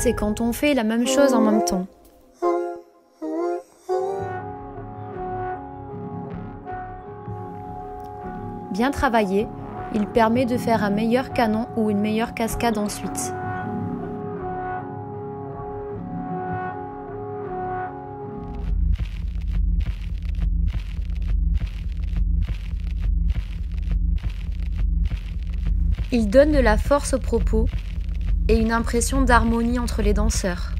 c'est quand on fait la même chose en même temps. Bien travaillé, il permet de faire un meilleur canon ou une meilleure cascade ensuite. Il donne de la force au propos et une impression d'harmonie entre les danseurs.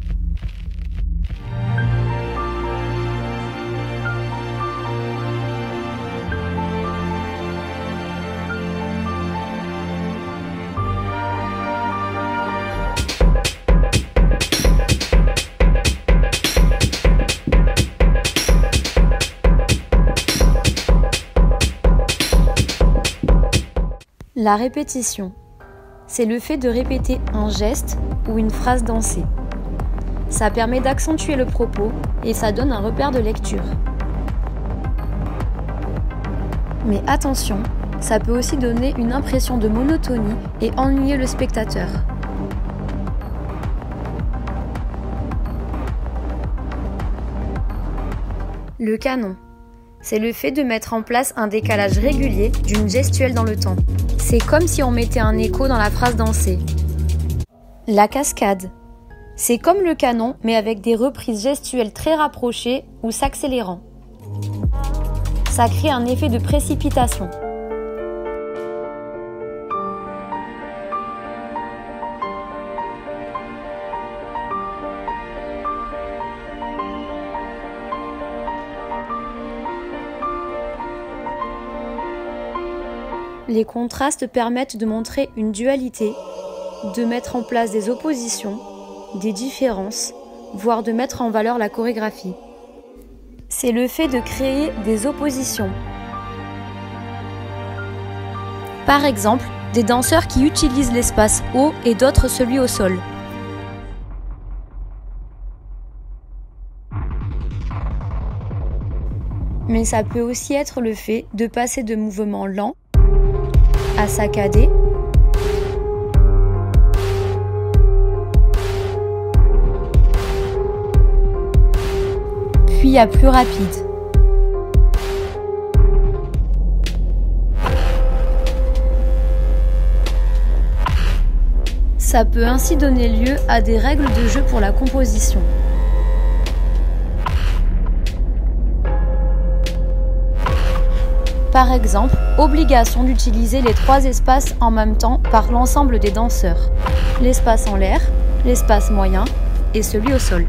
La répétition, c'est le fait de répéter un geste ou une phrase dansée. Ça permet d'accentuer le propos et ça donne un repère de lecture. Mais attention, ça peut aussi donner une impression de monotonie et ennuyer le spectateur. Le canon, c'est le fait de mettre en place un décalage régulier d'une gestuelle dans le temps. C'est comme si on mettait un écho dans la phrase dansée. La cascade, c'est comme le canon mais avec des reprises gestuelles très rapprochées ou s'accélérant. Ça crée un effet de précipitation. Les contrastes permettent de montrer une dualité, de mettre en place des oppositions, des différences, voire de mettre en valeur la chorégraphie. C'est le fait de créer des oppositions. Par exemple, des danseurs qui utilisent l'espace haut et d'autres celui au sol. Mais ça peut aussi être le fait de passer de mouvements lents à saccadé, puis à plus rapide. Ça peut ainsi donner lieu à des règles de jeu pour la composition. Par exemple, obligation d'utiliser les 3 espaces en même temps par l'ensemble des danseurs. L'espace en l'air, l'espace moyen et celui au sol.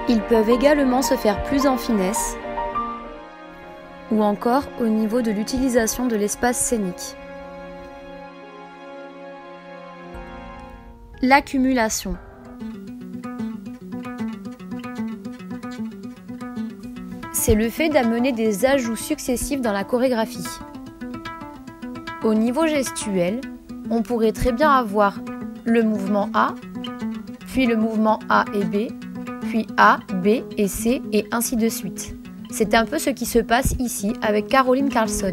Ils peuvent également se faire plus en finesse ou encore au niveau de l'utilisation de l'espace scénique. L'accumulation. C'est le fait d'amener des ajouts successifs dans la chorégraphie. Au niveau gestuel, on pourrait très bien avoir le mouvement A, puis le mouvement A et B, puis A, B et C et ainsi de suite. C'est un peu ce qui se passe ici avec Caroline Carlson.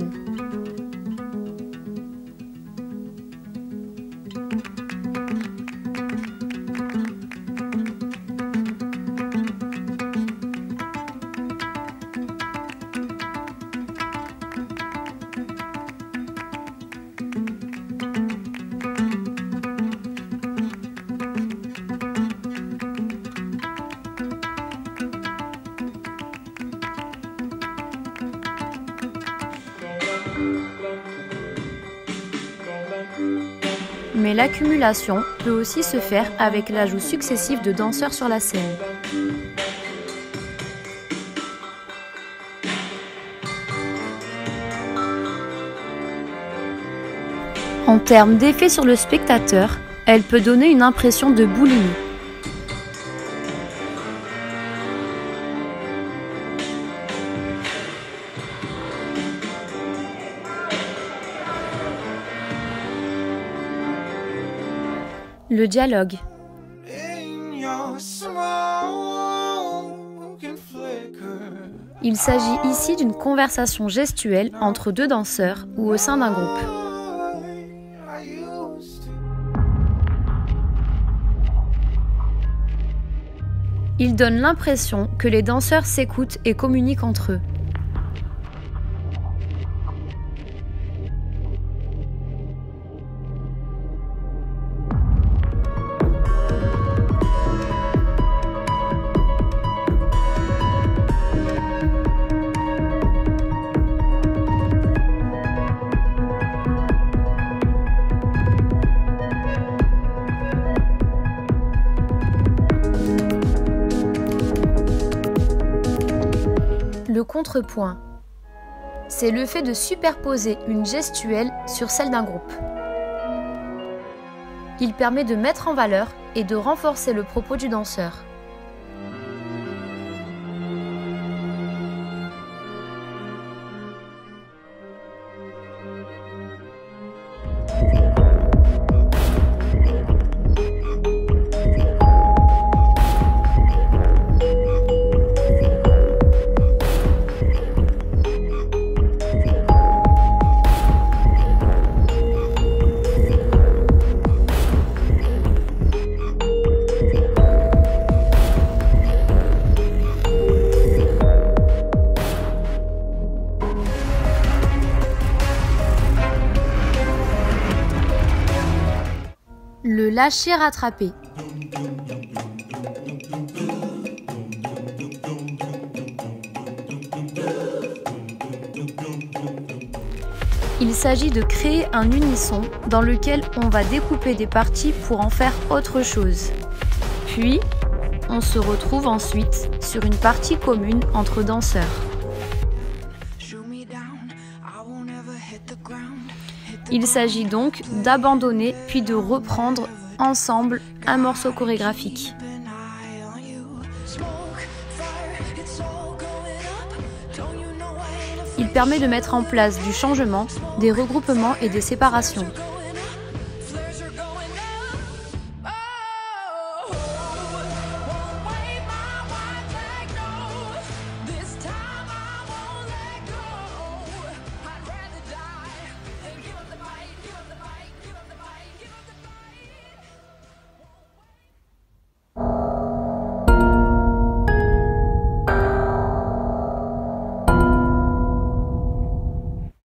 Mais l'accumulation peut aussi se faire avec l'ajout successif de danseurs sur la scène. En termes d'effet sur le spectateur, Elle peut donner une impression de boulimie. Le dialogue. Il s'agit ici d'une conversation gestuelle entre deux danseurs ou au sein d'un groupe. Il donne l'impression que les danseurs s'écoutent et communiquent entre eux. Le contrepoint, c'est le fait de superposer une gestuelle sur celle d'un groupe. Il permet de mettre en valeur et de renforcer le propos du danseur. Le lâcher-rattraper. Il s'agit de créer un unisson dans lequel on va découper des parties pour en faire autre chose. Puis, on se retrouve ensuite sur une partie commune entre danseurs. Il s'agit donc d'abandonner puis de reprendre ensemble un morceau chorégraphique. Il permet de mettre en place du changement, des regroupements et des séparations.